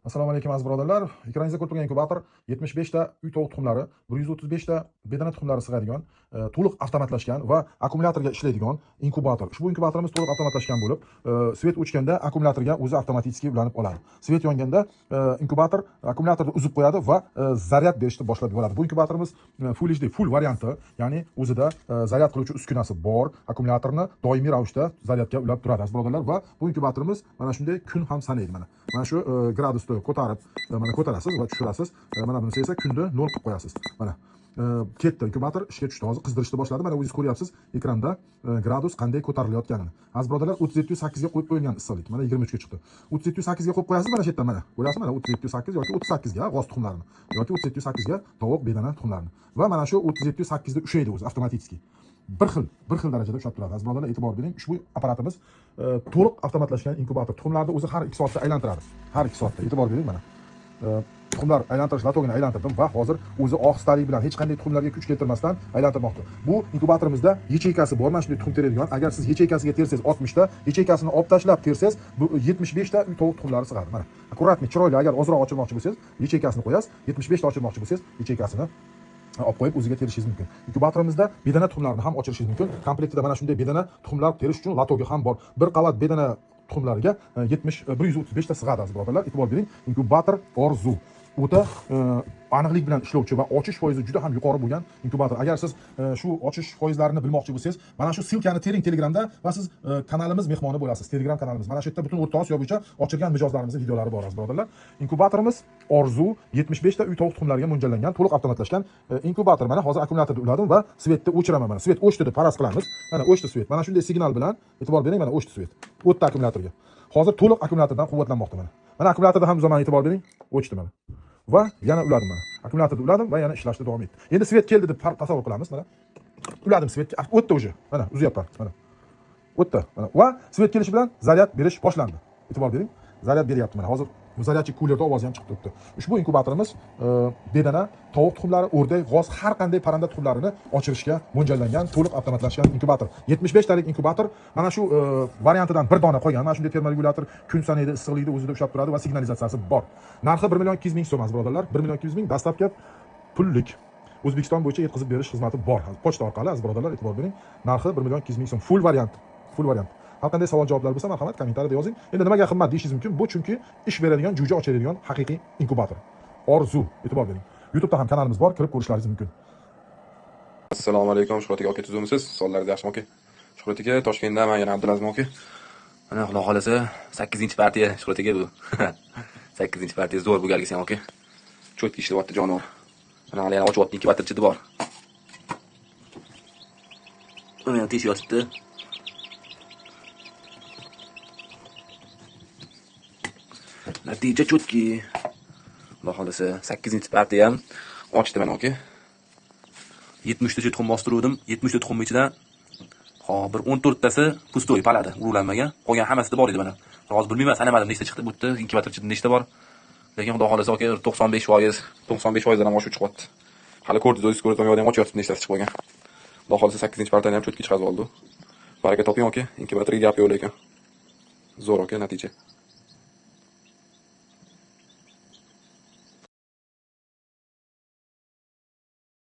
Assalomu alaykum aziz birodarlar. Ekraningizda ko'rib turgan inkubator 75 ta uy tovuq tuxumlari, 135 ta bedana tuxumlari sig'adigan, to'liq avtomatlashgan va akkumulyatorga ishlaydigan inkubator. Ushbu inkubatorimiz to'liq avtomatlashgan bo'lib, svet o'chganda akkumulyatorga o'zi avtomatik ulanib oladi. Svet yonganda inkubator akkumulyatorni uzib qo'yadi va zaryad berishni boshlab yuboradi. Bu inkubatorimiz Full HD full varianti, ya'ni o'zida zaryad qiluvchi uskunasi bor, akkumulyatorni doimiy ravishda zaryadga ulab turadi aziz birodarlar va bu inkubatorimiz mana shunday kun ham sanaydi mana. Mana shu gradusni ko'tarib, mana ko'tarasiz va tushirasiz. Mana bunisi esa kunda 0 qilib qo'yasiz. Mana ketdi, inkubator ishga tushdi. Hozir qizdirishni boshladi. Mana o'zingiz ko'ryapsiz ekranda gradus qanday ko'tarilayotganini. Aziz birodarlar, 37.8 ga qo'yib qo'yilgan issiqlik. Mana 23 ga chiqdi. 37.8 ga qo'yib qo'yasiz mana shu yerdan mana. Ko'rasizmi? Mana 37.8 yoki 38 ga g'oz tuxumlarini yoki 37.8 ga tovuq bedana tuxumlarini. Va mana shu 37.8 da ushlaydi o'zi avtomatik. Bir xil darajada ushlab turadi. Aziz birodarlar, e'tibor bering. Ushbu apparatimiz to'liq avtomatlashgan inkubator. Tuxumlarni o'zi har 2 soatda aylantiradi. Har 2 soatda. E'tibor bering mana. Tuxumlar aylantirish latogini aylantirdim va hozir o'zi ohistalik bilan hech qanday tuxumlarga kuch keltirmasdan aylantirmoqda. Bu inkubatorimizda yacheykasi bor. Mana shunday tuxum teradigan. Agar siz yacheykasiga tersangiz 60 ta, yacheykasini olib tashlab tersangiz, bu 75 ta uy tovuq tuxumlari sig'adi. Mana. Akkuratni, chiroyli, agar ozroq ochirmoqchi bo'lsangiz, yacheykasini qo'yasiz. 75 ta ochirmoqchi bo'lsangiz, yacheykasini olib qo'yib o'ziga terishingiz mumkin. Inkubatorimizda bedana tuxumlarni ham ochirishingiz mumkin. Komplektida mana shunday bedana tuxumlar terish uchun latogi ham bor. Bir qavat bedana tuxumlariga 135 ta sig'adi aziz birodarlar. E'tibor bering. Inkubator Orzu o'ta aniqlik bilan ishlovchi va ochish foizi juda ham yuqori bo'lgan inkubator. Agar siz shu ochish foizlarini bilmoqchi bo'lsangiz, mana shu silkani tering Telegramda va siz kanalimiz mehmoni bo'lasiz. Telegram kanalimiz. Mana shu yerda butun O'rta Osiyo bo'yicha ochilgan mijozlarimizning videolari bor aziz birodarlar. Inkubatorimiz Orzu 75 ta uy tovuq tuxumlariga mo'ljallangan, to'liq avtomatlashgan inkubator. Mana hozir akkumulyatorni uladim va svetni o'chiraman. Mana svet o'chdi deb faraz qilamiz. Mana o'chdi svet. Mana shunday signal bilan e'tibor bering, mana o'chdi svet. O'tdi akkumulyatorga. Hozir to'liq akkumulyatordan quvvatlanmoqda mana. Mana akkumulyatorda ham zaman e'tibor bering, o'chdi mana. Va yana uladim mana. Akkumulyatorda uladim va yana ishlashda davom etdi. Endi svet keldi deb tasavvur qilamiz mana. Uladim svetga, o'tdi o'sha. Mana uzyapman mana. O'tdi mana. Va svet kelishi bilan zaryad berish boshlandi. E'tibor bering. Zaryad beryapti mana. Hozir zaryadchi kulerda ovozi ham chiqib turibdi. Ushbu inkubatorimiz bedana, tovuq tuxumlari, o'rdak, g'oz har qanday parranda tuxumlarini ochirishga mo'ljallangan, to'liq avtomatlashgan inkubator. 75 talik inkubator. Mana shu variantidan bir dona qolgan. Mana shunday termoregulyator kun sanaydi, issiqlikni o'zida ushlab turadi va signalizatsiyasi bor. Narxi 1.200.000 so'm aziz birodarlar. 1.200.000 dastlabki pullik. O'zbekiston bo'yicha yetkazib berish xizmati bor. Pochta orqali aziz birodarlar, e'tibor bering. Narxi 1.200.000 so'm. Full variant. Har qanday savol javoblar bo'lsa, marhamat kommentariyada yozing. Endi nimaga qimmat deyishingiz mumkin? Bu chunki ish beradigan, jo'ja ochadigan haqiqiy inkubator. Orzu, e'tibor bering. YouTube'da ham kanalimiz bor, kirib ko'rishlaringiz mumkin. Assalomu alaykum, Shuhrat aka, aka tuzumisiz? Sonlaringiz yaxshimi aka? Shuhrat aka, Toshkentda men yana Abdulazim aka. Mana Xudo xolasa 8-partiya Shuhrat aka bu. 8-partiya zo'r bu galgisi ham aka. Cho'tki ishlayapti jonivor. Mana hali yana ochyapti, inkubatorchida bor. Mana teshyapti. Natija cho'tki. Xudo xolasa 8-partiya ham ochdi mana aka. 70 ta tuxum bostiruvdim. 70 ta tuxum ichidan bir 14 tasi pustoy paladi, urulanmagan. Qolgan hammasida bor edi mana. Hozir bilmayman, sanamadim nechta chiqdi. Bu yerda inkubatorchida nechta bor. Lekin Xudo xolasa aka 95% dan ham oshib chiqyapti. Hali ko'rdingiz, o'zingiz ko'rib turgan ochyapti, nechtasi chiqib qolgan. Xudo xolasa 8-partiyani ham cho'tki chiqarib oldi. Baraka toping aka, inkubatorga gap yo'q lekin. Zo'r aka natija.